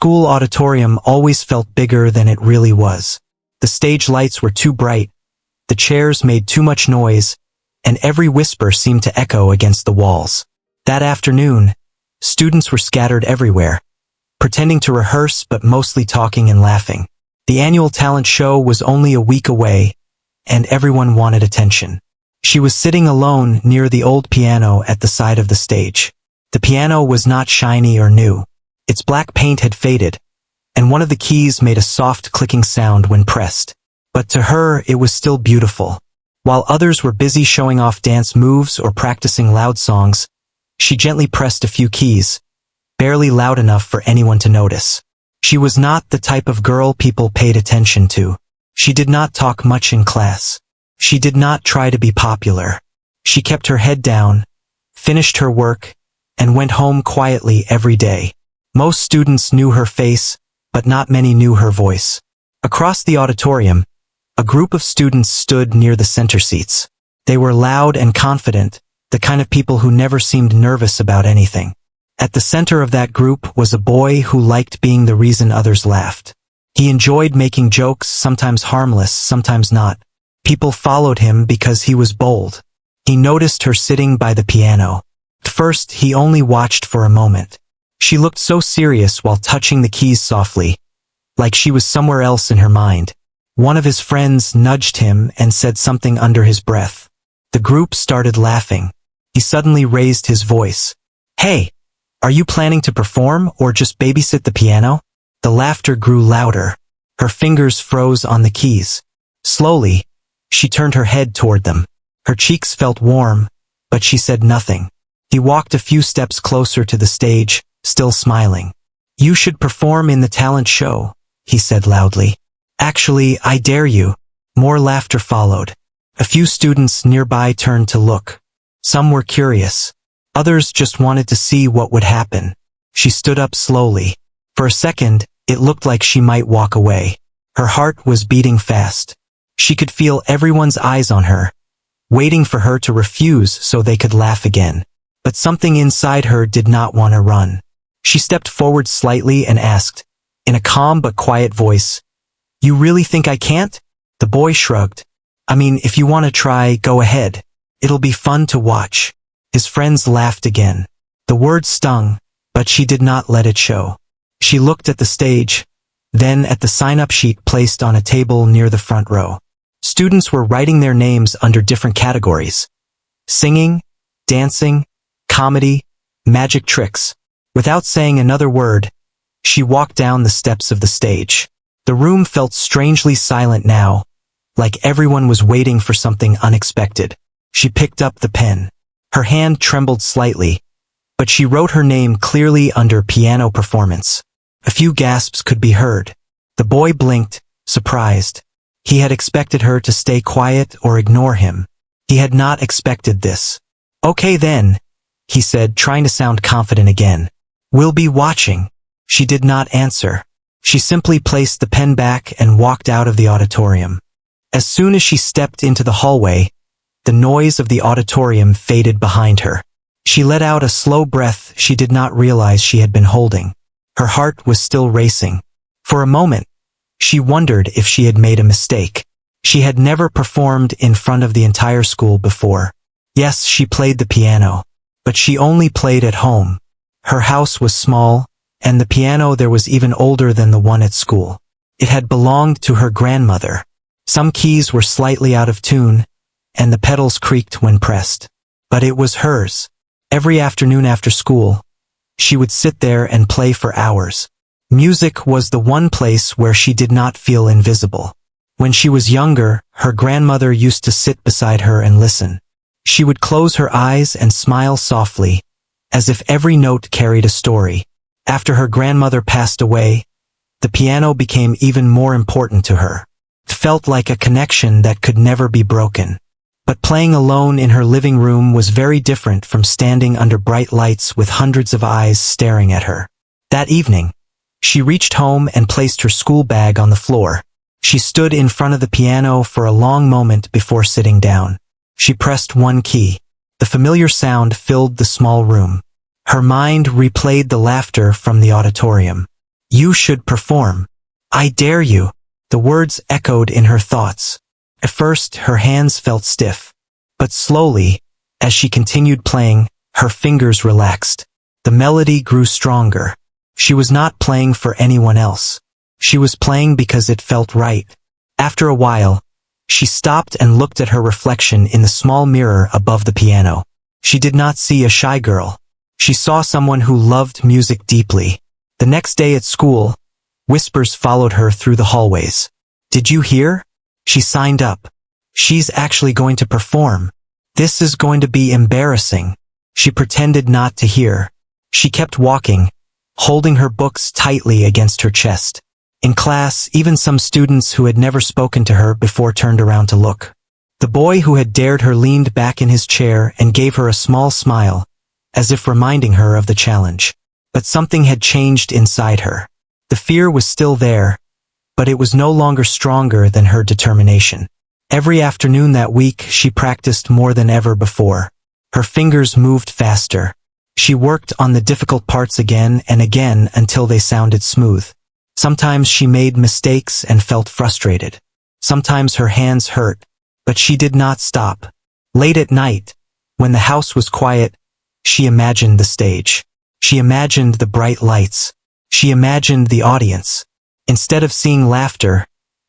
school auditorium always felt bigger than it really was. The stage lights were too bright, the chairs made too much noise, and every whisper seemed to echo against the walls. That afternoon, students were scattered everywhere, pretending to rehearse but mostly talking and laughing. The annual talent show was only a week away, and everyone wanted attention. She was sitting alone near the old piano at the side of the stage. The piano was not shiny or new. Its black paint had faded, and one of the keys made a soft clicking sound when pressed. But to her, it was still beautiful. While others were busy showing off dance moves or practicing loud songs, she gently pressed a few keys, barely loud enough for anyone to notice. She was not the type of girl people paid attention to. She did not talk much in class. She did not try to be popular. She kept her head down, finished her work, and went home quietly every day. Most students knew her face, but not many knew her voice. Across the auditorium, a group of students stood near the center seats. They were loud and confident, the kind of people who never seemed nervous about anything. At the center of that group was a boy who liked being the reason others laughed. He enjoyed making jokes, sometimes harmless, sometimes not. People followed him because he was bold. He noticed her sitting by the piano. At first, he only watched for a moment. She looked so serious while touching the keys softly, like she was somewhere else in her mind. One of his friends nudged him and said something under his breath. The group started laughing. He suddenly raised his voice. "Hey, are you planning to perform or just babysit the piano?" The laughter grew louder. Her fingers froze on the keys. Slowly, she turned her head toward them. Her cheeks felt warm, but she said nothing. He walked a few steps closer to the stage, still smiling. "You should perform in the talent show," he said loudly. "Actually, I dare you." More laughter followed. A few students nearby turned to look. Some were curious. Others just wanted to see what would happen. She stood up slowly. For a second, it looked like she might walk away. Her heart was beating fast. She could feel everyone's eyes on her, waiting for her to refuse so they could laugh again. But something inside her did not want to run. She stepped forward slightly and asked, in a calm but quiet voice, "You really think I can't?" The boy shrugged. "I mean, if you want to try, go ahead. It'll be fun to watch." His friends laughed again. The word stung, but she did not let it show. She looked at the stage, then at the sign-up sheet placed on a table near the front row. Students were writing their names under different categories: singing, dancing, comedy, magic tricks. Without saying another word, she walked down the steps of the stage. The room felt strangely silent now, like everyone was waiting for something unexpected. She picked up the pen. Her hand trembled slightly, but she wrote her name clearly under piano performance. A few gasps could be heard. The boy blinked, surprised. He had expected her to stay quiet or ignore him. He had not expected this. "Okay then," he said, trying to sound confident again. "We'll be watching." She did not answer. She simply placed the pen back and walked out of the auditorium. As soon as she stepped into the hallway, the noise of the auditorium faded behind her. She let out a slow breath she did not realize she had been holding. Her heart was still racing. For a moment, she wondered if she had made a mistake. She had never performed in front of the entire school before. Yes, she played the piano, but she only played at home. Her house was small, and the piano there was even older than the one at school. It had belonged to her grandmother. Some keys were slightly out of tune, and the pedals creaked when pressed. But it was hers. Every afternoon after school, she would sit there and play for hours. Music was the one place where she did not feel invisible. When she was younger, her grandmother used to sit beside her and listen. She would close her eyes and smile softly, as if every note carried a story. After her grandmother passed away, the piano became even more important to her. It felt like a connection that could never be broken. But playing alone in her living room was very different from standing under bright lights with hundreds of eyes staring at her. That evening, she reached home and placed her school bag on the floor. She stood in front of the piano for a long moment before sitting down. She pressed one key. The familiar sound filled the small room. Her mind replayed the laughter from the auditorium. You should perform. I dare you. The words echoed in her thoughts. At first, her hands felt stiff. But slowly, as she continued playing, her fingers relaxed. The melody grew stronger. She was not playing for anyone else. She was playing because it felt right. After a while, she stopped and looked at her reflection in the small mirror above the piano. She did not see a shy girl. She saw someone who loved music deeply. The next day at school, whispers followed her through the hallways. Did you hear? She signed up. She's actually going to perform. This is going to be embarrassing. She pretended not to hear. She kept walking, holding her books tightly against her chest. In class, even some students who had never spoken to her before turned around to look. The boy who had dared her leaned back in his chair and gave her a small smile, as if reminding her of the challenge. But something had changed inside her. The fear was still there, but it was no longer stronger than her determination. Every afternoon that week, she practiced more than ever before. Her fingers moved faster. She worked on the difficult parts again and again until they sounded smooth. Sometimes she made mistakes and felt frustrated. Sometimes her hands hurt, but she did not stop. Late at night, when the house was quiet, she imagined the stage. She imagined the bright lights. She imagined the audience. Instead of seeing laughter,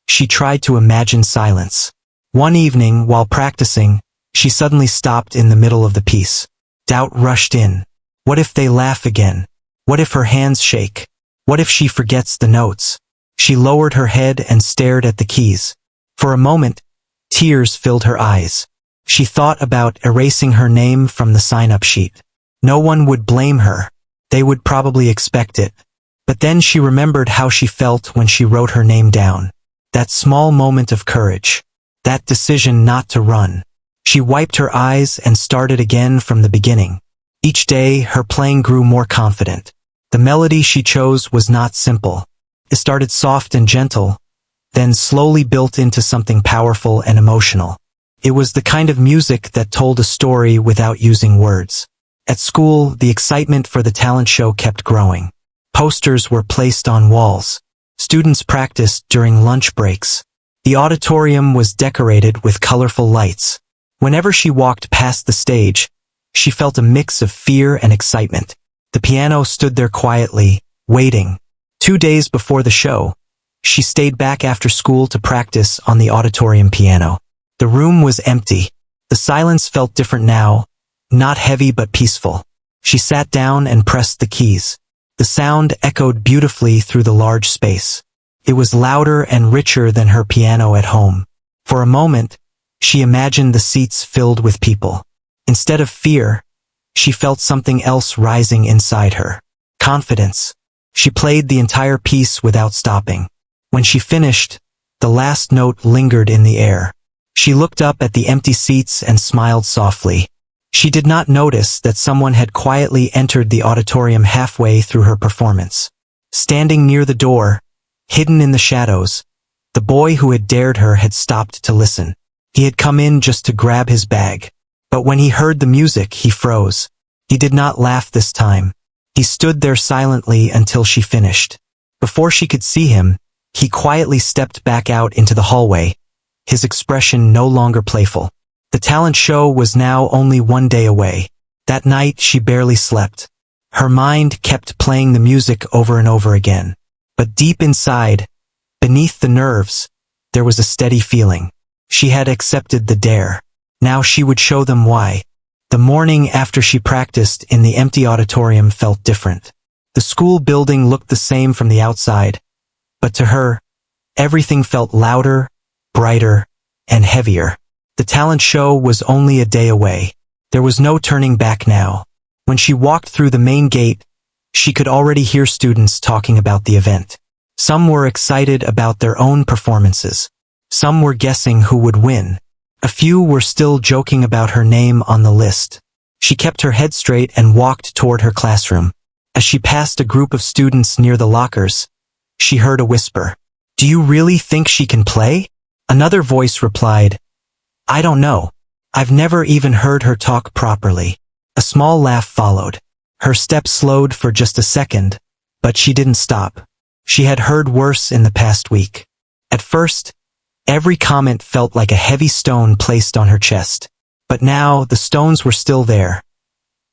she tried to imagine silence. One evening, while practicing, she suddenly stopped in the middle of the piece. Doubt rushed in. What if they laugh again? What if her hands shake? What if she forgets the notes? She lowered her head and stared at the keys. For a moment, tears filled her eyes. She thought about erasing her name from the sign-up sheet. No one would blame her. They would probably expect it. But then she remembered how she felt when she wrote her name down. That small moment of courage. That decision not to run. She wiped her eyes and started again from the beginning. Each day, her playing grew more confident. The melody she chose was not simple. It started soft and gentle, then slowly built into something powerful and emotional. It was the kind of music that told a story without using words. At school, the excitement for the talent show kept growing. Posters were placed on walls. Students practiced during lunch breaks. The auditorium was decorated with colorful lights. Whenever she walked past the stage, she felt a mix of fear and excitement. The piano stood there quietly, waiting. 2 days before the show, she stayed back after school to practice on the auditorium piano. The room was empty. The silence felt different now, not heavy but peaceful. She sat down and pressed the keys. The sound echoed beautifully through the large space. It was louder and richer than her piano at home. For a moment, she imagined the seats filled with people. Instead of fear, she felt something else rising inside her. Confidence. She played the entire piece without stopping. When she finished, the last note lingered in the air. She looked up at the empty seats and smiled softly. She did not notice that someone had quietly entered the auditorium halfway through her performance. Standing near the door, hidden in the shadows, the boy who had dared her had stopped to listen. He had come in just to grab his bag. But when he heard the music, he froze. He did not laugh this time. He stood there silently until she finished. Before she could see him, he quietly stepped back out into the hallway, his expression no longer playful. The talent show was now only 1 day away. That night, she barely slept. Her mind kept playing the music over and over again. But deep inside, beneath the nerves, there was a steady feeling. She had accepted the dare. Now she would show them why. The morning after she practiced in the empty auditorium felt different. The school building looked the same from the outside, but to her, everything felt louder, brighter, and heavier. The talent show was only a day away. There was no turning back now. When she walked through the main gate, she could already hear students talking about the event. Some were excited about their own performances. Some were guessing who would win. A few were still joking about her name on the list. She kept her head straight and walked toward her classroom. As she passed a group of students near the lockers, she heard a whisper. "Do you really think she can play?" Another voice replied, "I don't know. I've never even heard her talk properly." A small laugh followed. Her steps slowed for just a second, but she didn't stop. She had heard worse in the past week. At first, every comment felt like a heavy stone placed on her chest. But now, the stones were still there.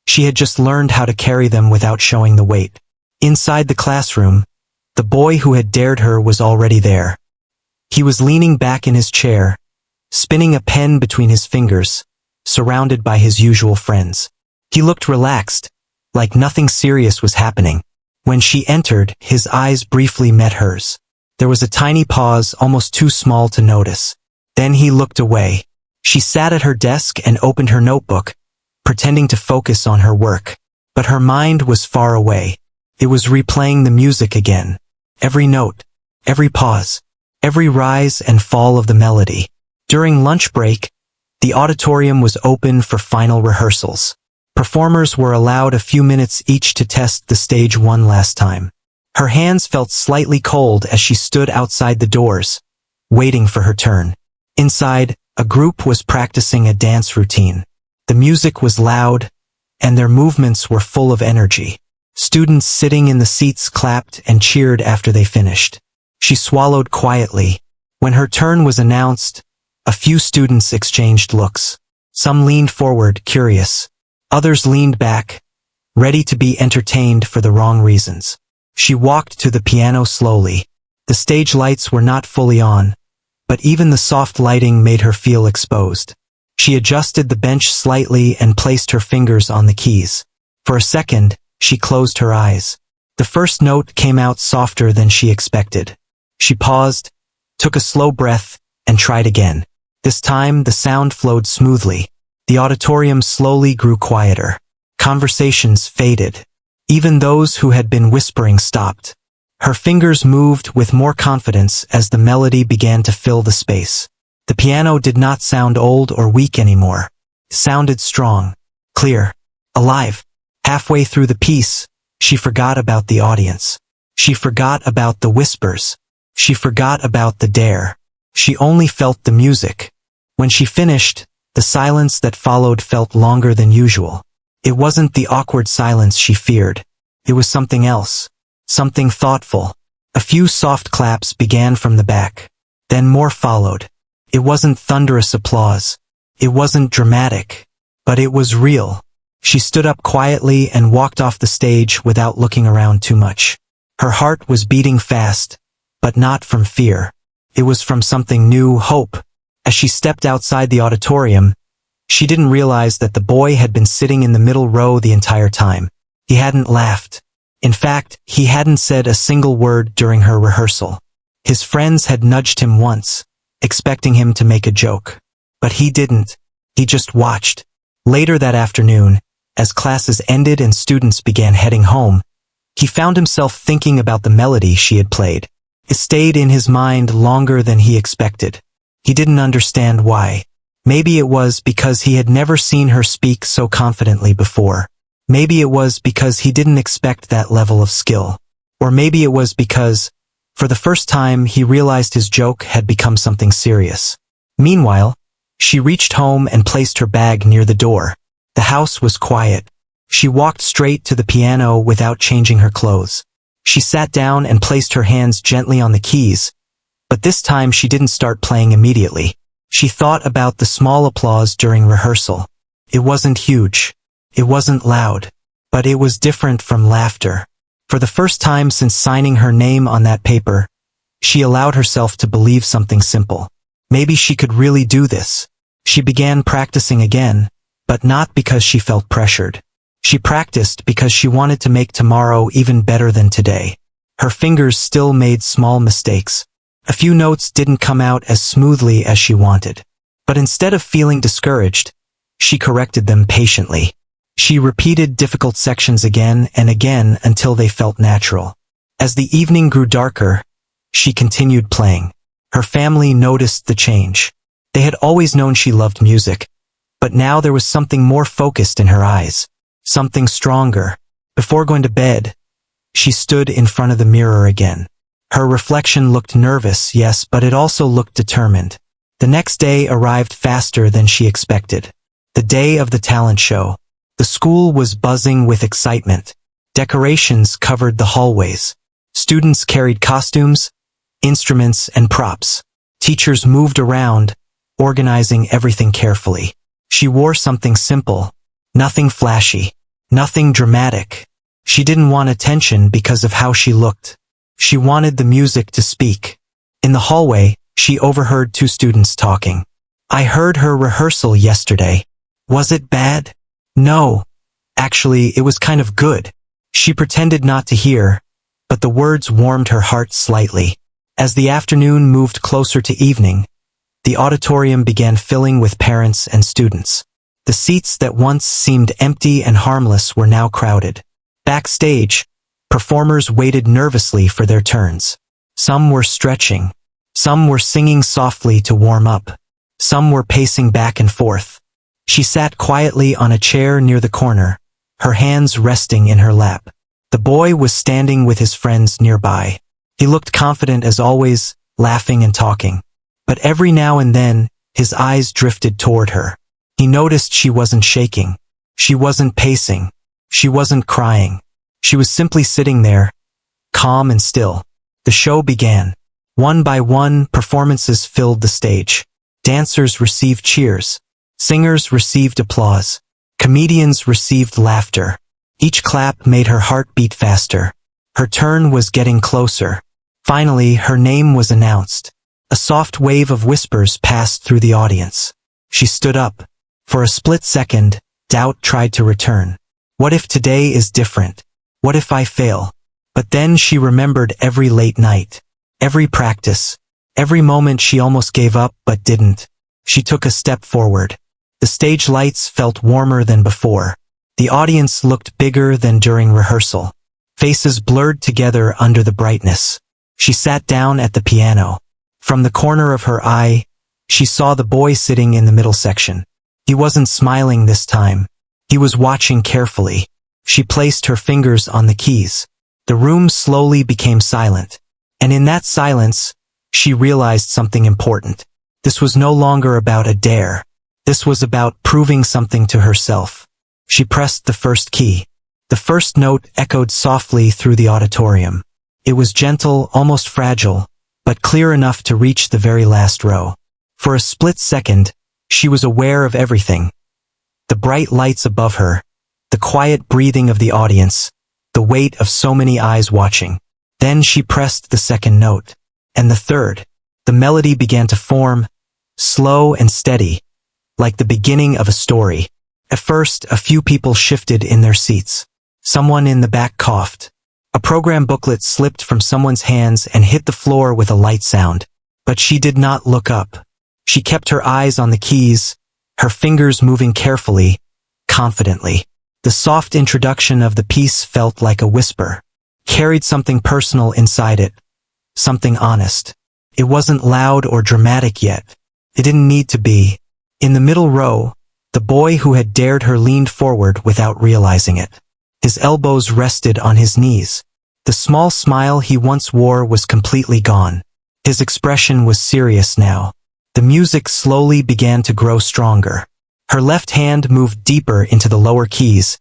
She had just learned how to carry them without showing the weight. Inside the classroom, the boy who had dared her was already there. He was leaning back in his chair, spinning a pen between his fingers, surrounded by his usual friends. He looked relaxed, like nothing serious was happening. When she entered, his eyes briefly met hers. There was a tiny pause, almost too small to notice. Then he looked away. She sat at her desk and opened her notebook, pretending to focus on her work. But her mind was far away. It was replaying the music again. Every note, every pause, every rise and fall of the melody. During lunch break, the auditorium was open for final rehearsals. Performers were allowed a few minutes each to test the stage one last time. Her hands felt slightly cold as she stood outside the doors, waiting for her turn. Inside, a group was practicing a dance routine. The music was loud, and their movements were full of energy. Students sitting in the seats clapped and cheered after they finished. She swallowed quietly. When her turn was announced, a few students exchanged looks. Some leaned forward, curious. Others leaned back, ready to be entertained for the wrong reasons. She walked to the piano slowly. The stage lights were not fully on, but even the soft lighting made her feel exposed. She adjusted the bench slightly and placed her fingers on the keys. For a second, she closed her eyes. The first note came out softer than she expected. She paused, took a slow breath, and tried again. This time, the sound flowed smoothly. The auditorium slowly grew quieter. Conversations faded. Even those who had been whispering stopped. Her fingers moved with more confidence as the melody began to fill the space. The piano did not sound old or weak anymore. It sounded strong, clear, alive. Halfway through the piece, she forgot about the audience. She forgot about the whispers. She forgot about the dare. She only felt the music. When she finished, the silence that followed felt longer than usual. It wasn't the awkward silence she feared. It was something else. Something thoughtful. A few soft claps began from the back. Then more followed. It wasn't thunderous applause. It wasn't dramatic. But it was real. She stood up quietly and walked off the stage without looking around too much. Her heart was beating fast, but not from fear. It was from something new, hope. As she stepped outside the auditorium, she didn't realize that the boy had been sitting in the middle row the entire time. He hadn't laughed. In fact, he hadn't said a single word during her rehearsal. His friends had nudged him once, expecting him to make a joke. But he didn't. He just watched. Later that afternoon, as classes ended and students began heading home, he found himself thinking about the melody she had played. It stayed in his mind longer than he expected. He didn't understand why. Maybe it was because he had never seen her speak so confidently before. Maybe it was because he didn't expect that level of skill. Or maybe it was because, for the first time, he realized his joke had become something serious. Meanwhile, she reached home and placed her bag near the door. The house was quiet. She walked straight to the piano without changing her clothes. She sat down and placed her hands gently on the keys, but this time she didn't start playing immediately. She thought about the small applause during rehearsal. It wasn't huge. It wasn't loud. But it was different from laughter. For the first time since signing her name on that paper, she allowed herself to believe something simple. Maybe she could really do this. She began practicing again, but not because she felt pressured. She practiced because she wanted to make tomorrow even better than today. Her fingers still made small mistakes. A few notes didn't come out as smoothly as she wanted. But instead of feeling discouraged, she corrected them patiently. She repeated difficult sections again and again until they felt natural. As the evening grew darker, she continued playing. Her family noticed the change. They had always known she loved music, but now there was something more focused in her eyes. Something stronger. Before going to bed, she stood in front of the mirror again. Her reflection looked nervous, yes, but it also looked determined. The next day arrived faster than she expected. The day of the talent show. The school was buzzing with excitement. Decorations covered the hallways. Students carried costumes, instruments, and props. Teachers moved around, organizing everything carefully. She wore something simple, nothing flashy, nothing dramatic. She didn't want attention because of how she looked. She wanted the music to speak. In the hallway, she overheard two students talking. "I heard her rehearsal yesterday. Was it bad?" "No. Actually, it was kind of good." She pretended not to hear, but the words warmed her heart slightly. As the afternoon moved closer to evening, the auditorium began filling with parents and students. The seats that once seemed empty and harmless were now crowded. Backstage, performers waited nervously for their turns. Some were stretching. Some were singing softly to warm up. Some were pacing back and forth. She sat quietly on a chair near the corner, her hands resting in her lap. The boy was standing with his friends nearby. He looked confident as always, laughing and talking. But every now and then, his eyes drifted toward her. He noticed she wasn't shaking. She wasn't pacing. She wasn't crying. She was simply sitting there, calm and still. The show began. One by one, performances filled the stage. Dancers received cheers. Singers received applause. Comedians received laughter. Each clap made her heart beat faster. Her turn was getting closer. Finally, her name was announced. A soft wave of whispers passed through the audience. She stood up. For a split second, doubt tried to return. What if today is different? What if I fail? But then she remembered every late night, every practice, every moment she almost gave up but didn't. She took a step forward. The stage lights felt warmer than before. The audience looked bigger than during rehearsal. Faces blurred together under the brightness. She sat down at the piano. From the corner of her eye, she saw the boy sitting in the middle section. He wasn't smiling this time. He was watching carefully. She placed her fingers on the keys. The room slowly became silent. And in that silence, she realized something important. This was no longer about a dare. This was about proving something to herself. She pressed the first key. The first note echoed softly through the auditorium. It was gentle, almost fragile, but clear enough to reach the very last row. For a split second, she was aware of everything. The bright lights above her, the quiet breathing of the audience, the weight of so many eyes watching. Then she pressed the second note. And the third. The melody began to form, slow and steady, like the beginning of a story. At first, a few people shifted in their seats. Someone in the back coughed. A program booklet slipped from someone's hands and hit the floor with a light sound. But she did not look up. She kept her eyes on the keys, her fingers moving carefully, confidently. The soft introduction of the piece felt like a whisper, carried something personal inside it, something honest. It wasn't loud or dramatic yet. It didn't need to be. In the middle row, the boy who had dared her leaned forward without realizing it. His elbows rested on his knees. The small smile he once wore was completely gone. His expression was serious now. The music slowly began to grow stronger. Her left hand moved deeper into the lower keys,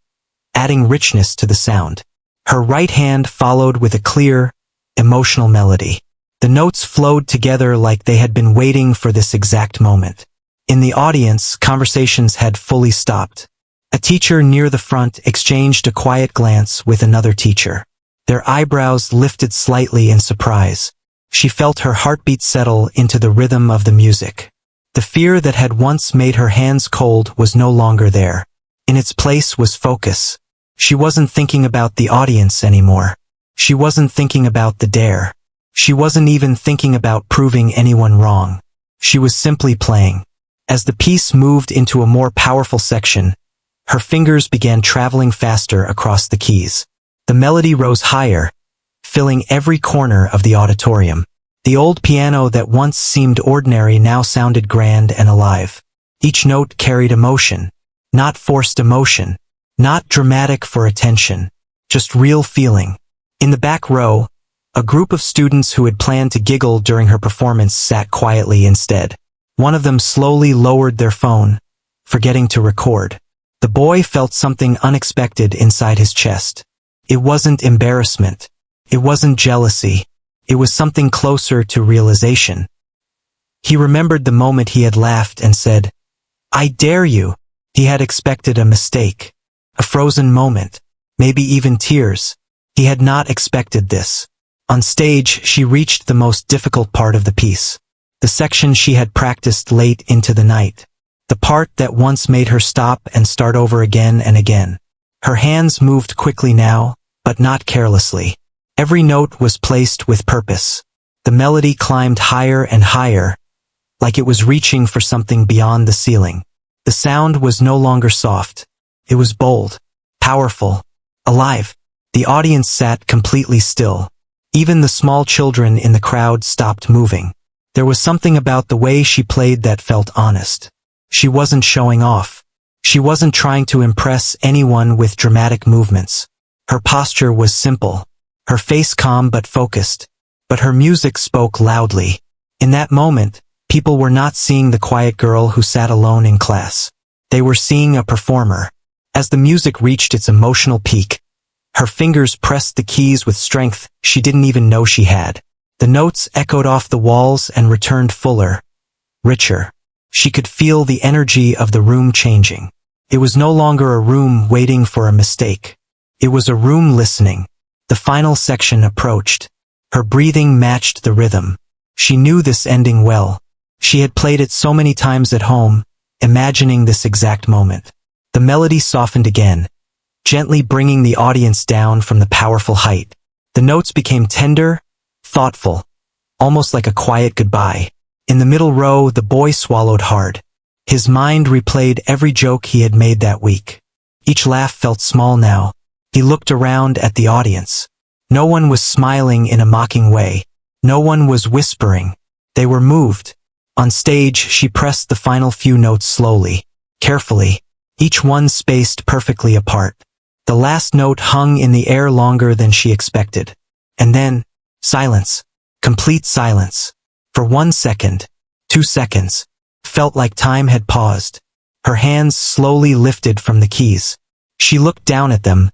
adding richness to the sound. Her right hand followed with a clear, emotional melody. The notes flowed together like they had been waiting for this exact moment. In the audience, conversations had fully stopped. A teacher near the front exchanged a quiet glance with another teacher. Their eyebrows lifted slightly in surprise. She felt her heartbeat settle into the rhythm of the music. The fear that had once made her hands cold was no longer there. In its place was focus. She wasn't thinking about the audience anymore. She wasn't thinking about the dare. She wasn't even thinking about proving anyone wrong. She was simply playing. As the piece moved into a more powerful section, her fingers began traveling faster across the keys. The melody rose higher, filling every corner of the auditorium. The old piano that once seemed ordinary now sounded grand and alive. Each note carried emotion, not forced emotion, not dramatic for attention, just real feeling. In the back row, a group of students who had planned to giggle during her performance sat quietly instead. One of them slowly lowered their phone, forgetting to record. The boy felt something unexpected inside his chest. It wasn't embarrassment. It wasn't jealousy. It was something closer to realization. He remembered the moment he had laughed and said, "I dare you." He had expected a mistake, a frozen moment, maybe even tears. He had not expected this. On stage, she reached the most difficult part of the piece, the section she had practiced late into the night, the part that once made her stop and start over again and again. Her hands moved quickly now, but not carelessly. Every note was placed with purpose. The melody climbed higher and higher, like it was reaching for something beyond the ceiling. The sound was no longer soft. It was bold, powerful, alive. The audience sat completely still. Even the small children in the crowd stopped moving. There was something about the way she played that felt honest. She wasn't showing off. She wasn't trying to impress anyone with dramatic movements. Her posture was simple, her face calm but focused, but her music spoke loudly. In that moment, people were not seeing the quiet girl who sat alone in class. They were seeing a performer. As the music reached its emotional peak, her fingers pressed the keys with strength she didn't even know she had. The notes echoed off the walls and returned fuller, richer. She could feel the energy of the room changing. It was no longer a room waiting for a mistake. It was a room listening. The final section approached. Her breathing matched the rhythm. She knew this ending well. She had played it so many times at home, imagining this exact moment. The melody softened again, gently bringing the audience down from the powerful height. The notes became tender, thoughtful, almost like a quiet goodbye. In the middle row, the boy swallowed hard. His mind replayed every joke he had made that week. Each laugh felt small now. He looked around at the audience. No one was smiling in a mocking way. No one was whispering. They were moved. On stage, she pressed the final few notes slowly, carefully, each one spaced perfectly apart. The last note hung in the air longer than she expected. And then, silence. Complete silence. For 1 second, 2 seconds, felt like time had paused. Her hands slowly lifted from the keys. She looked down at them,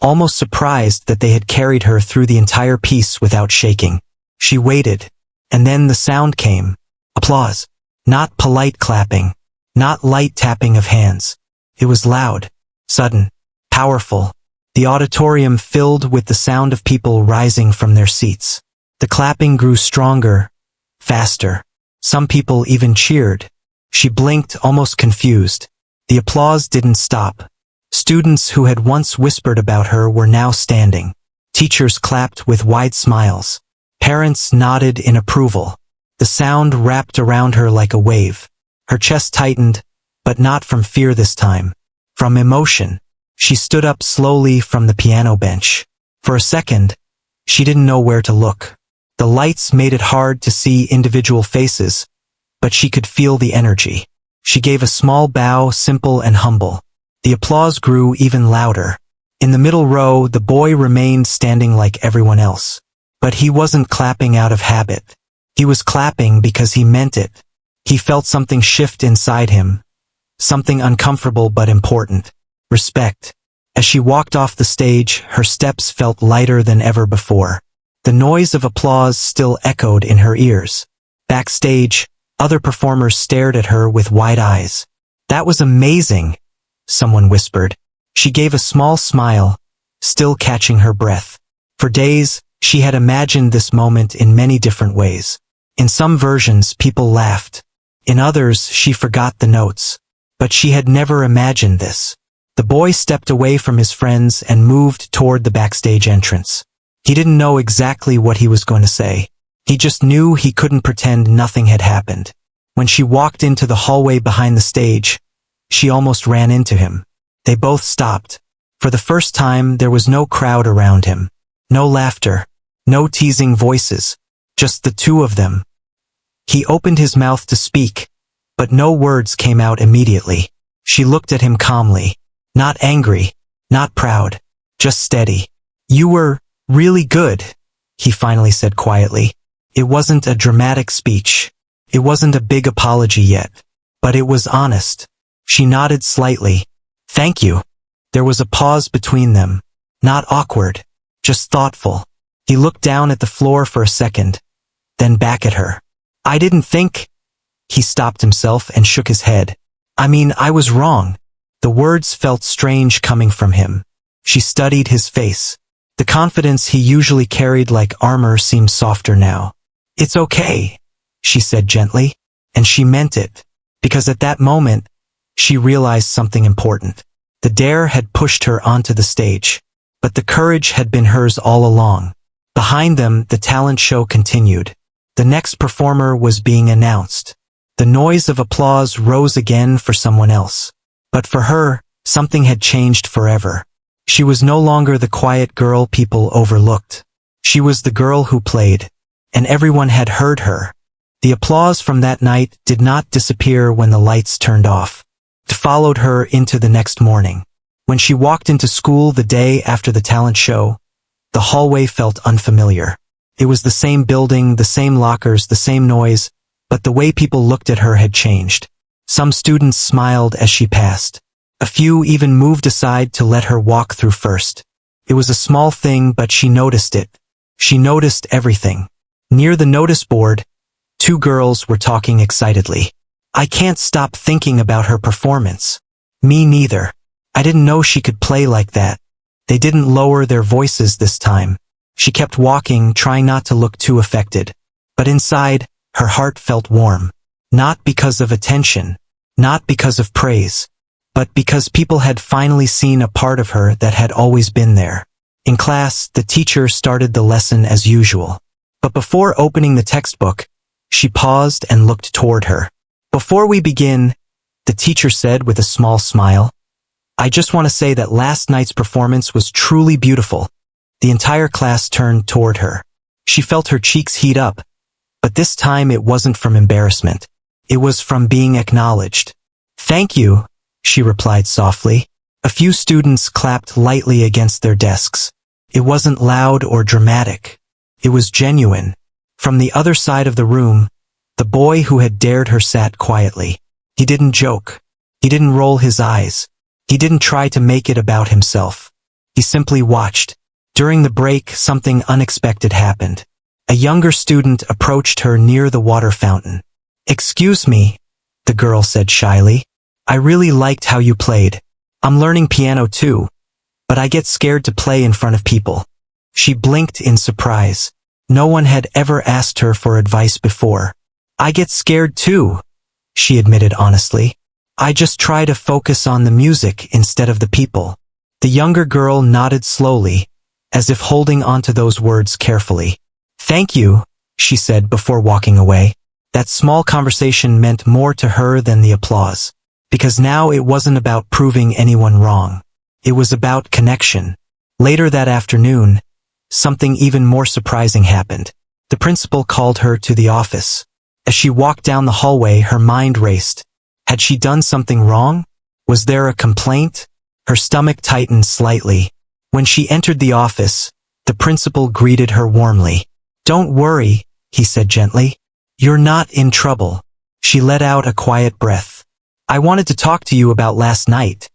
almost surprised that they had carried her through the entire piece without shaking. She waited, and then the sound came. Applause. Not polite clapping, not light tapping of hands. It was loud, sudden, powerful. The auditorium filled with the sound of people rising from their seats. The clapping grew stronger, faster. Some people even cheered. She blinked, almost confused. The applause didn't stop. Students who had once whispered about her were now standing. Teachers clapped with wide smiles. Parents nodded in approval. The sound wrapped around her like a wave. Her chest tightened, but not from fear this time. From emotion. She stood up slowly from the piano bench. For a second, she didn't know where to look. The lights made it hard to see individual faces, but she could feel the energy. She gave a small bow, simple and humble. The applause grew even louder. In the middle row, the boy remained standing like everyone else. But he wasn't clapping out of habit. He was clapping because he meant it. He felt something shift inside him. Something uncomfortable but important. Respect. As she walked off the stage, her steps felt lighter than ever before. The noise of applause still echoed in her ears. Backstage, other performers stared at her with wide eyes. "That was amazing," someone whispered. She gave a small smile, still catching her breath. For days, she had imagined this moment in many different ways. In some versions, people laughed. In others, she forgot the notes. But she had never imagined this. The boy stepped away from his friends and moved toward the backstage entrance. He didn't know exactly what he was going to say. He just knew he couldn't pretend nothing had happened. When she walked into the hallway behind the stage, she almost ran into him. They both stopped. For the first time, there was no crowd around him. No laughter. No teasing voices. Just the two of them. He opened his mouth to speak, but no words came out immediately. She looked at him calmly. Not angry, not proud, just steady. "You were really good," he finally said quietly. It wasn't a dramatic speech. It wasn't a big apology yet, but it was honest. She nodded slightly. "Thank you." There was a pause between them. Not awkward, just thoughtful. He looked down at the floor for a second, then back at her. I didn't think... He stopped himself and shook his head. I mean, I was wrong. The words felt strange coming from him. She studied his face. The confidence he usually carried like armor seemed softer now. It's okay, she said gently, and she meant it, because at that moment, she realized something important. The dare had pushed her onto the stage, but the courage had been hers all along. Behind them, the talent show continued. The next performer was being announced. The noise of applause rose again for someone else. But for her, something had changed forever. She was no longer the quiet girl people overlooked. She was the girl who played, and everyone had heard her. The applause from that night did not disappear when the lights turned off. It followed her into the next morning. When she walked into school the day after the talent show, the hallway felt unfamiliar. It was the same building, the same lockers, the same noise, but the way people looked at her had changed. Some students smiled as she passed. A few even moved aside to let her walk through first. It was a small thing, but she noticed it. She noticed everything. Near the notice board, two girls were talking excitedly. I can't stop thinking about her performance. Me neither. I didn't know she could play like that. They didn't lower their voices this time. She kept walking, trying not to look too affected. But inside, her heart felt warm. Not because of attention, not because of praise, but because people had finally seen a part of her that had always been there. In class, the teacher started the lesson as usual. But before opening the textbook, she paused and looked toward her. Before we begin, the teacher said with a small smile, I just want to say that last night's performance was truly beautiful. The entire class turned toward her. She felt her cheeks heat up, but this time it wasn't from embarrassment. It was from being acknowledged. Thank you, she replied softly. A few students clapped lightly against their desks. It wasn't loud or dramatic. It was genuine. From the other side of the room, the boy who had dared her sat quietly. He didn't joke. He didn't roll his eyes. He didn't try to make it about himself. He simply watched. During the break, something unexpected happened. A younger student approached her near the water fountain. Excuse me, the girl said shyly. I really liked how you played. I'm learning piano too, but I get scared to play in front of people. She blinked in surprise. No one had ever asked her for advice before. I get scared too, she admitted honestly. I just try to focus on the music instead of the people. The younger girl nodded slowly, as if holding onto those words carefully. Thank you, she said before walking away. That small conversation meant more to her than the applause, because now it wasn't about proving anyone wrong. It was about connection. Later that afternoon, something even more surprising happened. The principal called her to the office. As she walked down the hallway, her mind raced. Had she done something wrong? Was there a complaint? Her stomach tightened slightly. When she entered the office, the principal greeted her warmly. Don't worry, he said gently. You're not in trouble. She let out a quiet breath. I wanted to talk to you about last night,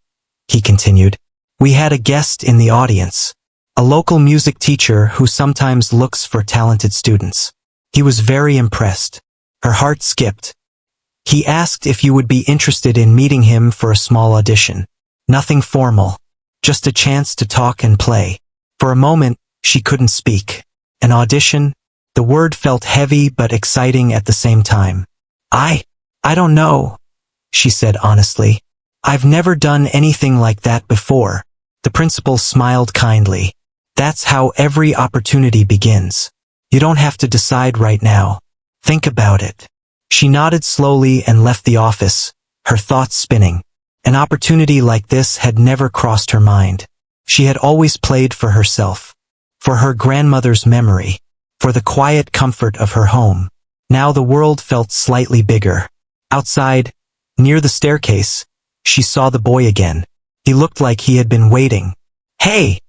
he continued. We had a guest in the audience, a local music teacher who sometimes looks for talented students. He was very impressed. Her heart skipped. He asked if you would be interested in meeting him for a small audition. Nothing formal, just a chance to talk and play. For a moment, she couldn't speak. An audition? The word felt heavy but exciting at the same time. I don't know, she said honestly. I've never done anything like that before. The principal smiled kindly. That's how every opportunity begins. You don't have to decide right now. Think about it. She nodded slowly and left the office, her thoughts spinning. An opportunity like this had never crossed her mind. She had always played for herself, for her grandmother's memory, for the quiet comfort of her home. Now the world felt slightly bigger. Outside, near the staircase, she saw the boy again. He looked like he had been waiting. Hey,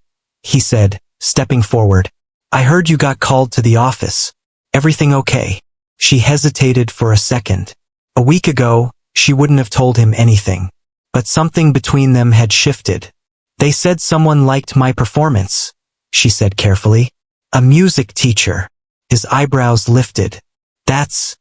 he said, stepping forward. I heard you got called to the office. Everything okay? She hesitated for a second. A week ago, she wouldn't have told him anything. But something between them had shifted. They said someone liked my performance, she said carefully. A music teacher. His eyebrows lifted. That's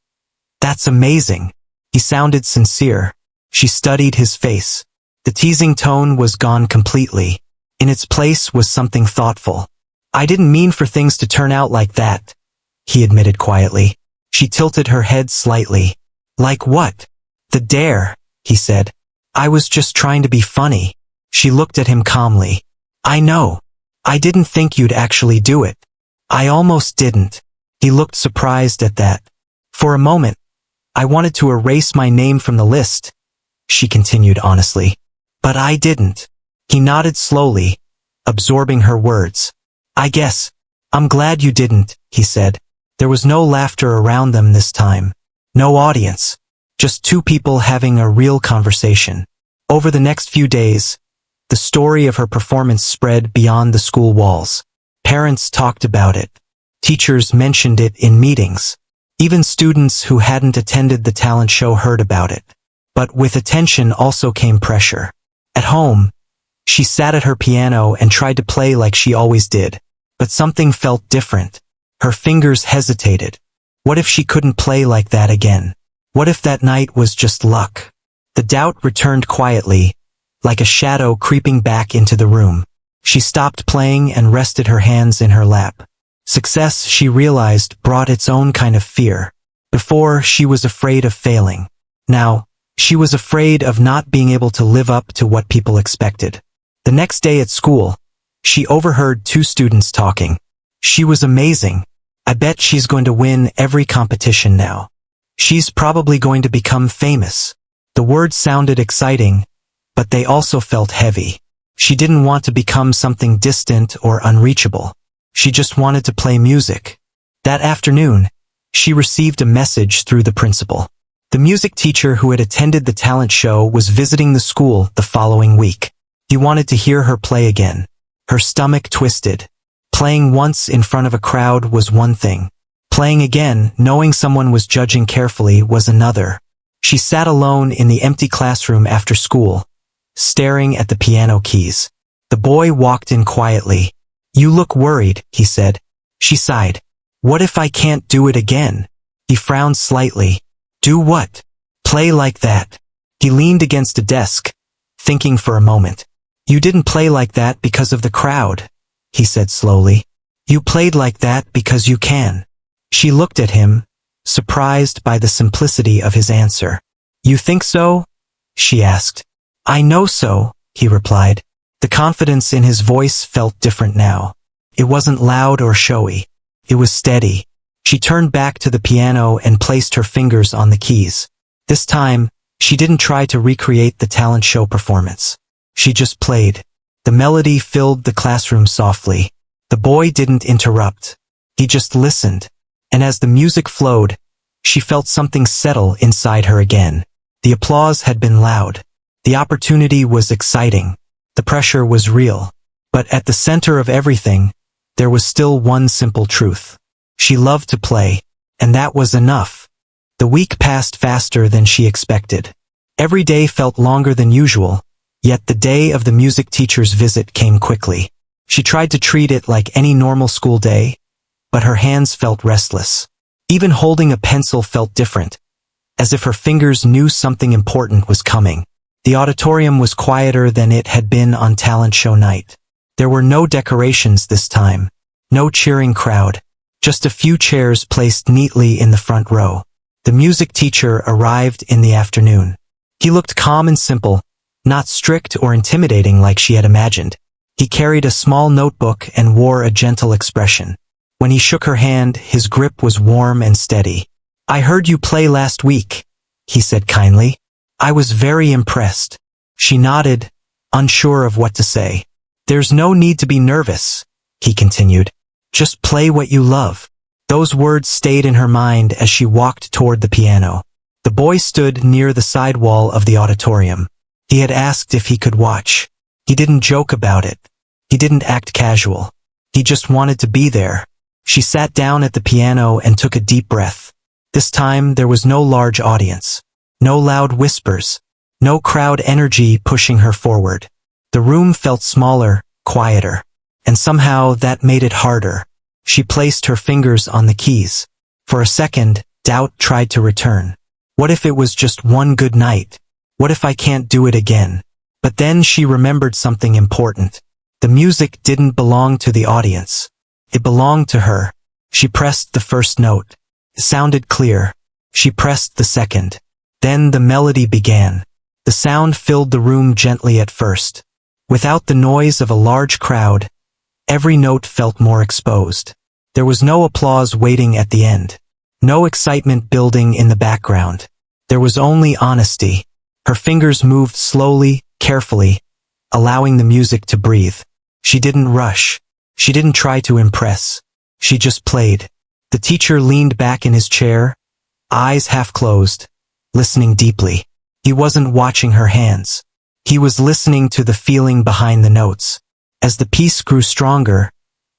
amazing. He sounded sincere. She studied his face. The teasing tone was gone completely. In its place was something thoughtful. I didn't mean for things to turn out like that, he admitted quietly. She tilted her head slightly. Like what? The dare, he said. I was just trying to be funny. She looked at him calmly. I know. I didn't think you'd actually do it. I almost didn't. He looked surprised at that. For a moment, I wanted to erase my name from the list, she continued honestly. But I didn't. He nodded slowly, absorbing her words. I guess. I'm glad you didn't, he said. There was no laughter around them this time. No audience. Just two people having a real conversation. Over the next few days, the story of her performance spread beyond the school walls. Parents talked about it. Teachers mentioned it in meetings. Even students who hadn't attended the talent show heard about it. But with attention also came pressure. At home, she sat at her piano and tried to play like she always did. But something felt different. Her fingers hesitated. What if she couldn't play like that again? What if that night was just luck? The doubt returned quietly, like a shadow creeping back into the room. She stopped playing and rested her hands in her lap. Success, she realized, brought its own kind of fear. Before, she was afraid of failing. Now, she was afraid of not being able to live up to what people expected. The next day at school, she overheard two students talking. She was amazing. I bet she's going to win every competition now. She's probably going to become famous. The words sounded exciting, but they also felt heavy. She didn't want to become something distant or unreachable. She just wanted to play music. That afternoon, she received a message through the principal. The music teacher who had attended the talent show was visiting the school the following week. He wanted to hear her play again. Her stomach twisted. Playing once in front of a crowd was one thing. Playing again, knowing someone was judging carefully, was another. She sat alone in the empty classroom after school, staring at the piano keys. The boy walked in quietly. You look worried, he said. She sighed. What if I can't do it again? He frowned slightly. Do what? Play like that. He leaned against a desk, thinking for a moment. You didn't play like that because of the crowd, he said slowly. You played like that because you can. She looked at him, surprised by the simplicity of his answer. You think so? She asked. I know so, he replied. The confidence in his voice felt different now. It wasn't loud or showy. It was steady. She turned back to the piano and placed her fingers on the keys. This time, she didn't try to recreate the talent show performance. She just played. The melody filled the classroom softly. The boy didn't interrupt. He just listened. And as the music flowed, she felt something settle inside her again. The applause had been loud. The opportunity was exciting. The pressure was real. But at the center of everything, there was still one simple truth. She loved to play, and that was enough. The week passed faster than she expected. Every day felt longer than usual, yet the day of the music teacher's visit came quickly. She tried to treat it like any normal school day, but her hands felt restless. Even holding a pencil felt different, as if her fingers knew something important was coming. The auditorium was quieter than it had been on talent show night. There were no decorations this time, no cheering crowd, just a few chairs placed neatly in the front row. The music teacher arrived in the afternoon. He looked calm and simple, not strict or intimidating like she had imagined. He carried a small notebook and wore a gentle expression. When he shook her hand, his grip was warm and steady. I heard you play last week, he said kindly. I was very impressed. She nodded, unsure of what to say. There's no need to be nervous, he continued. Just play what you love. Those words stayed in her mind as she walked toward the piano. The boy stood near the side wall of the auditorium. He had asked if he could watch. He didn't joke about it. He didn't act casual. He just wanted to be there. She sat down at the piano and took a deep breath. This time there was no large audience. No loud whispers. No crowd energy pushing her forward. The room felt smaller, quieter. And somehow that made it harder. She placed her fingers on the keys. For a second, doubt tried to return. What if it was just one good night? What if I can't do it again? But then she remembered something important. The music didn't belong to the audience. It belonged to her. She pressed the first note. It sounded clear. She pressed the second. Then the melody began. The sound filled the room gently at first. Without the noise of a large crowd, every note felt more exposed. There was no applause waiting at the end. No excitement building in the background. There was only honesty. Her fingers moved slowly, carefully, allowing the music to breathe. She didn't rush. She didn't try to impress. She just played. The teacher leaned back in his chair, eyes half closed, listening deeply. He wasn't watching her hands. He was listening to the feeling behind the notes. As the piece grew stronger,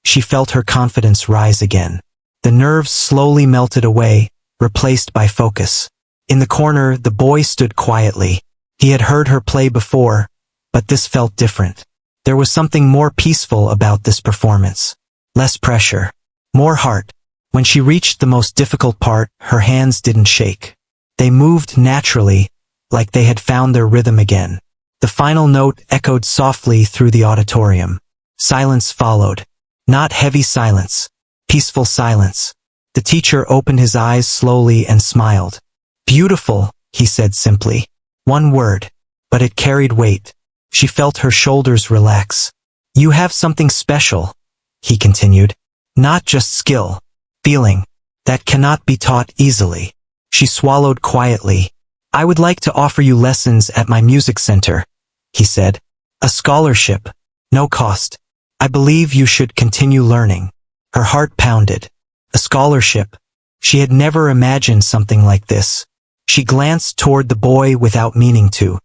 she felt her confidence rise again. The nerves slowly melted away, replaced by focus. In the corner, the boy stood quietly. He had heard her play before, but this felt different. There was something more peaceful about this performance. Less pressure. More heart. When she reached the most difficult part, her hands didn't shake. They moved naturally, like they had found their rhythm again. The final note echoed softly through the auditorium. Silence followed. Not heavy silence. Peaceful silence. The teacher opened his eyes slowly and smiled. "Beautiful," he said simply. One word, but it carried weight. She felt her shoulders relax. "You have something special," he continued. "Not just skill. Feeling. That cannot be taught easily." She swallowed quietly. "I would like to offer you lessons at my music center," he said. "A scholarship. No cost. I believe you should continue learning." Her heart pounded. A scholarship. She had never imagined something like this. She glanced toward the boy without meaning to.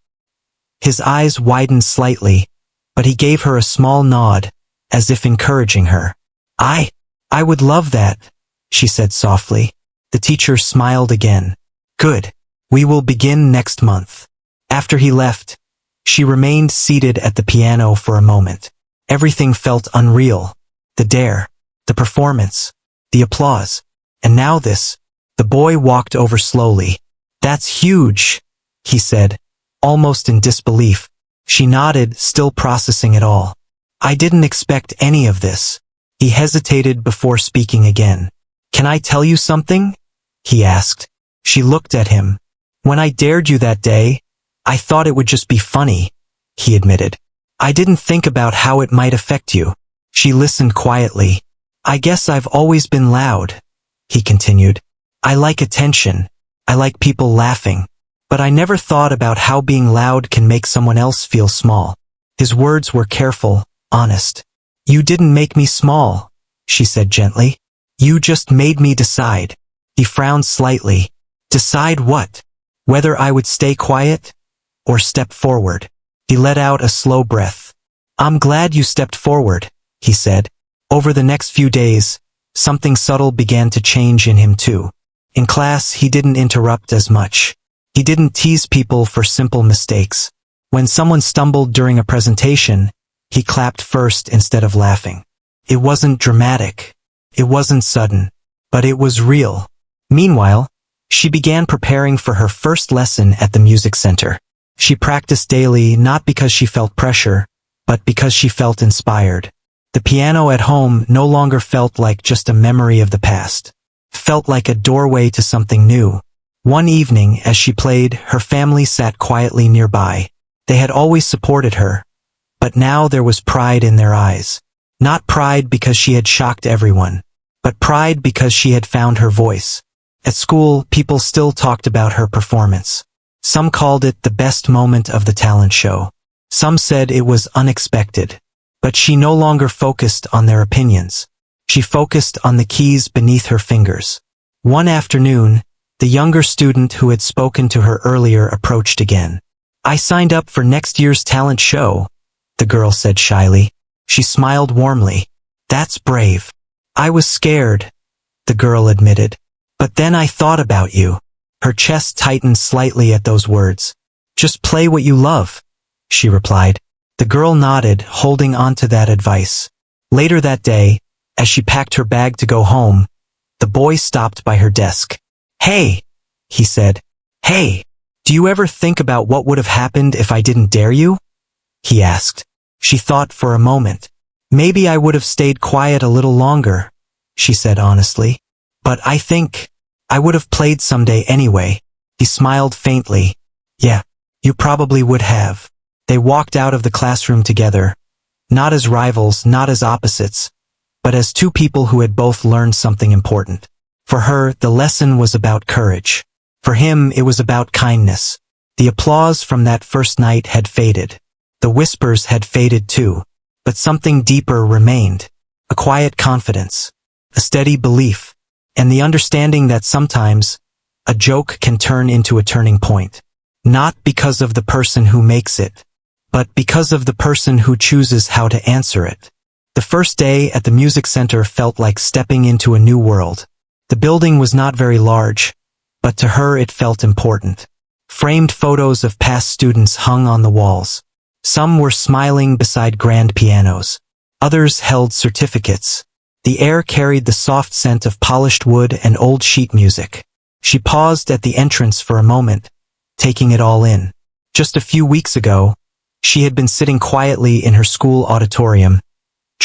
His eyes widened slightly, but he gave her a small nod, as if encouraging her. I would love that," she said softly. The teacher smiled again. "Good. We will begin next month." After he left, she remained seated at the piano for a moment. Everything felt unreal. The dare, the performance, the applause, and now this. The boy walked over slowly. "That's huge," he said, almost in disbelief. She nodded, still processing it all. "I didn't expect any of this." He hesitated before speaking again. "Can I tell you something?" he asked. She looked at him. "When I dared you that day, I thought it would just be funny," he admitted. "I didn't think about how it might affect you." She listened quietly. "I guess I've always been loud," he continued. "I like attention. I like people laughing. But I never thought about how being loud can make someone else feel small." His words were careful, honest. "You didn't make me small," she said gently. "You just made me decide." He frowned slightly. "Decide what? Whether I would stay quiet? Or step forward?" He let out a slow breath. "I'm glad you stepped forward," he said. Over the next few days, something subtle began to change in him too. In class, he didn't interrupt as much. He didn't tease people for simple mistakes. When someone stumbled during a presentation, he clapped first instead of laughing. It wasn't dramatic. It wasn't sudden. But it was real. Meanwhile, she began preparing for her first lesson at the music center. She practiced daily not because she felt pressure, but because she felt inspired. The piano at home no longer felt like just a memory of the past. It felt like a doorway to something new. One evening, as she played, her family sat quietly nearby. They had always supported her, but now there was pride in their eyes. Not pride because she had shocked everyone, but pride because she had found her voice. At school, people still talked about her performance. Some called it the best moment of the talent show. Some said it was unexpected. But she no longer focused on their opinions. She focused on the keys beneath her fingers. One afternoon, the younger student who had spoken to her earlier approached again. "I signed up for next year's talent show," the girl said shyly. She smiled warmly. "That's brave." "I was scared," the girl admitted. "But then I thought about you." Her chest tightened slightly at those words. "Just play what you love," she replied. The girl nodded, holding on to that advice. Later that day, As she packed her bag to go home, the boy stopped by her desk. "Hey," he said. "Hey, do you ever think about what would have happened if I didn't dare you?" he asked. She thought for a moment. "Maybe I would have stayed quiet a little longer," she said honestly. "But I think I would have played someday anyway." He smiled faintly. "Yeah, you probably would have." They walked out of the classroom together, not as rivals, not as opposites, but as two people who had both learned something important. For her, the lesson was about courage. For him, it was about kindness. The applause from that first night had faded. The whispers had faded too, but something deeper remained. A quiet confidence, a steady belief, and the understanding that sometimes a joke can turn into a turning point. Not because of the person who makes it, but because of the person who chooses how to answer it. The first day at the music center felt like stepping into a new world. The building was not very large, but to her it felt important. Framed photos of past students hung on the walls. Some were smiling beside grand pianos. Others held certificates. The air carried the soft scent of polished wood and old sheet music. She paused at the entrance for a moment, taking it all in. Just a few weeks ago, she had been sitting quietly in her school auditorium,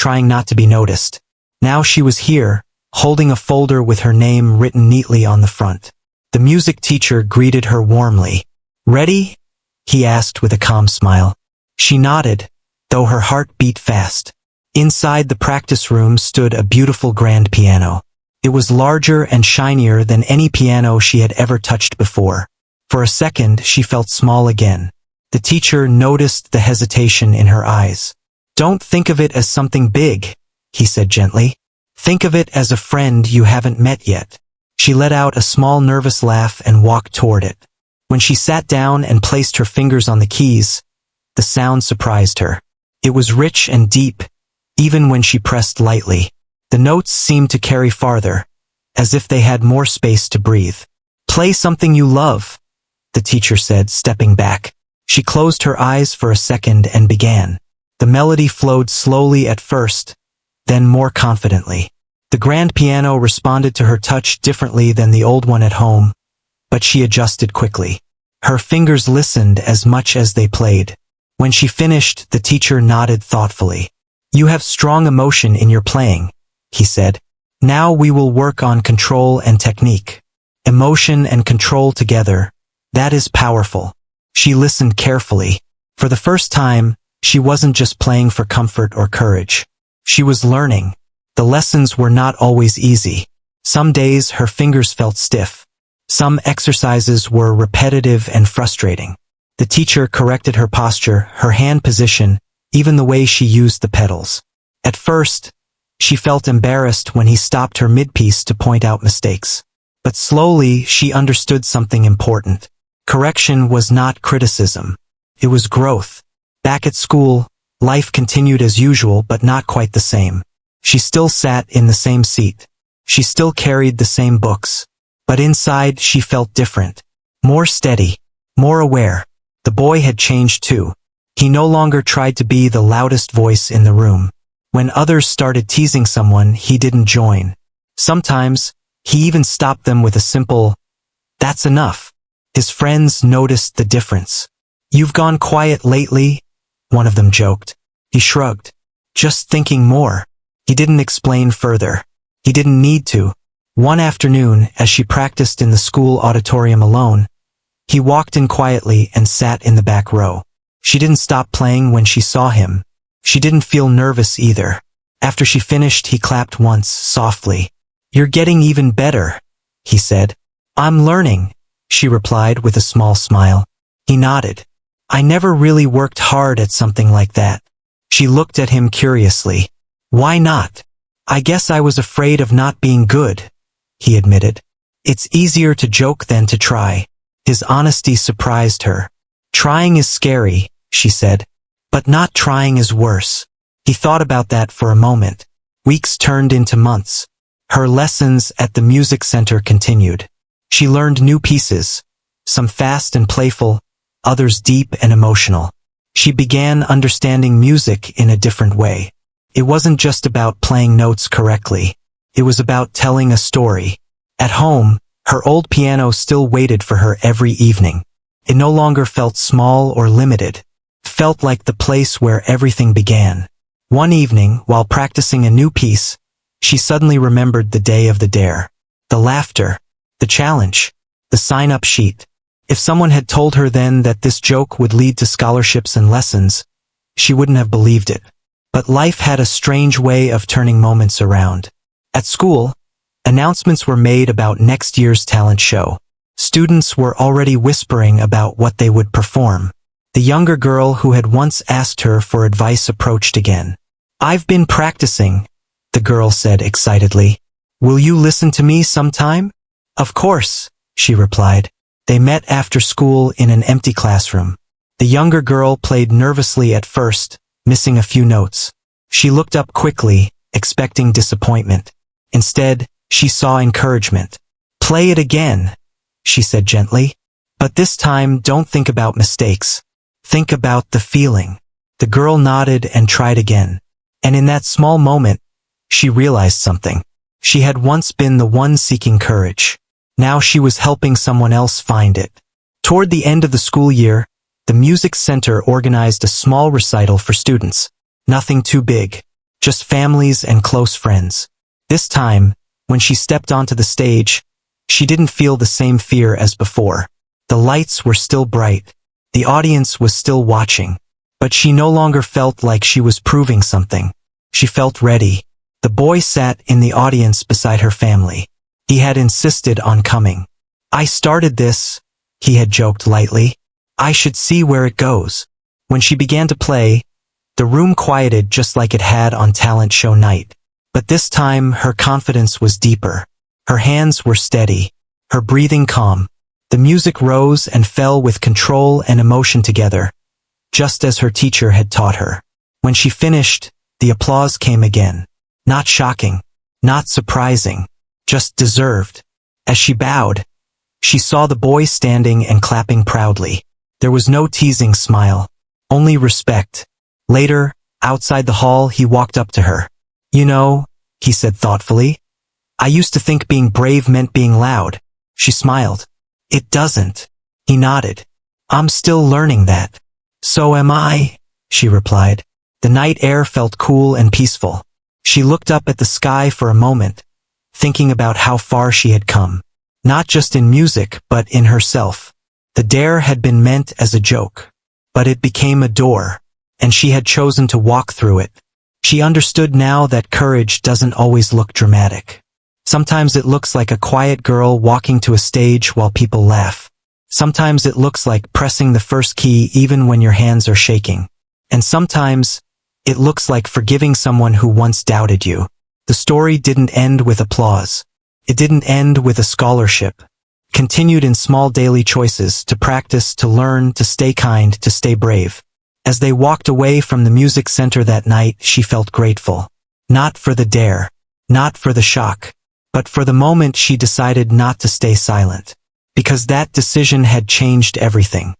trying not to be noticed. Now she was here, holding a folder with her name written neatly on the front. The music teacher greeted her warmly. "Ready?" he asked with a calm smile. She nodded, though her heart beat fast. Inside the practice room stood a beautiful grand piano. It was larger and shinier than any piano she had ever touched before. For a second, she felt small again. The teacher noticed the hesitation in her eyes. "Don't think of it as something big," he said gently. "Think of it as a friend you haven't met yet." She let out a small nervous laugh and walked toward it. When she sat down and placed her fingers on the keys, the sound surprised her. It was rich and deep, even when she pressed lightly. The notes seemed to carry farther, as if they had more space to breathe. "Play something you love," the teacher said, stepping back. She closed her eyes for a second and began. The melody flowed slowly at first, then more confidently. The grand piano responded to her touch differently than the old one at home, but she adjusted quickly. Her fingers listened as much as they played. When she finished, the teacher nodded thoughtfully. "You have strong emotion in your playing," he said. "Now we will work on control and technique." Emotion and control together, that is powerful. She listened carefully. For the first time, she wasn't just playing for comfort or courage. She was learning. The lessons were not always easy. Some days her fingers felt stiff. Some exercises were repetitive and frustrating. The teacher corrected her posture, her hand position, even the way she used the pedals. At first, she felt embarrassed when he stopped her mid-piece to point out mistakes. But slowly, she understood something important. Correction was not criticism. It was growth. Back at school, life continued as usual but not quite the same. She still sat in the same seat. She still carried the same books. But inside, she felt different. More steady. More aware. The boy had changed too. He no longer tried to be the loudest voice in the room. When others started teasing someone, he didn't join. Sometimes, he even stopped them with a simple, "That's enough." His friends noticed the difference. "You've gone quiet lately," one of them joked. He shrugged. "Just thinking more." He didn't explain further. He didn't need to. One afternoon, as she practiced in the school auditorium alone, he walked in quietly and sat in the back row. She didn't stop playing when she saw him. She didn't feel nervous either. After she finished, he clapped once, softly. "You're getting even better," he said. "I'm learning," she replied with a small smile. He nodded. "I never really worked hard at something like that." She looked at him curiously. "Why not?" "I guess I was afraid of not being good," he admitted. "It's easier to joke than to try." His honesty surprised her. "Trying is scary," she said. "But not trying is worse." He thought about that for a moment. Weeks turned into months. Her lessons at the music center continued. She learned new pieces, some fast and playful, others deep and emotional. She began understanding music in a different way. It wasn't just about playing notes correctly. It was about telling a story. At home, her old piano still waited for her every evening. It no longer felt small or limited. It felt like the place where everything began. One evening, while practicing a new piece, she suddenly remembered the day of the dare. The laughter, the challenge, the sign-up sheet. If someone had told her then that this joke would lead to scholarships and lessons, she wouldn't have believed it. But life had a strange way of turning moments around. At school, announcements were made about next year's talent show. Students were already whispering about what they would perform. The younger girl who had once asked her for advice approached again. "I've been practicing," the girl said excitedly. "Will you listen to me sometime?" "Of course," she replied. They met after school in an empty classroom. The younger girl played nervously at first, missing a few notes. She looked up quickly, expecting disappointment. Instead, she saw encouragement. "Play it again," she said gently. "But this time, don't think about mistakes. Think about the feeling." The girl nodded and tried again. And in that small moment, she realized something. She had once been the one seeking courage. Now she was helping someone else find it. Toward the end of the school year, the music center organized a small recital for students. Nothing too big, just families and close friends. This time, when she stepped onto the stage, she didn't feel the same fear as before. The lights were still bright. The audience was still watching. But she no longer felt like she was proving something. She felt ready. The boy sat in the audience beside her family. He had insisted on coming. "I started this," he had joked lightly. "I should see where it goes." When she began to play, the room quieted just like it had on talent show night. But this time, her confidence was deeper. Her hands were steady, her breathing calm. The music rose and fell with control and emotion together, just as her teacher had taught her. When she finished, the applause came again. Not shocking, not surprising, just deserved. As she bowed, she saw the boy standing and clapping proudly. There was no teasing smile, only respect. Later, outside the hall, he walked up to her. "You know," he said thoughtfully, "I used to think being brave meant being loud." She smiled. "It doesn't." He nodded. "I'm still learning that." "So am I," she replied. The night air felt cool and peaceful. She looked up at the sky for a moment, thinking about how far she had come. Not just in music, but in herself. The dare had been meant as a joke, but it became a door, and she had chosen to walk through it. She understood now that courage doesn't always look dramatic. Sometimes it looks like a quiet girl walking to a stage while people laugh. Sometimes it looks like pressing the first key even when your hands are shaking. And sometimes, it looks like forgiving someone who once doubted you. The story didn't end with applause. It didn't end with a scholarship. It continued in small daily choices, to practice, to learn, to stay kind, to stay brave. As they walked away from the music center that night, she felt grateful. Not for the dare, not for the shock, but for the moment she decided not to stay silent. Because that decision had changed everything.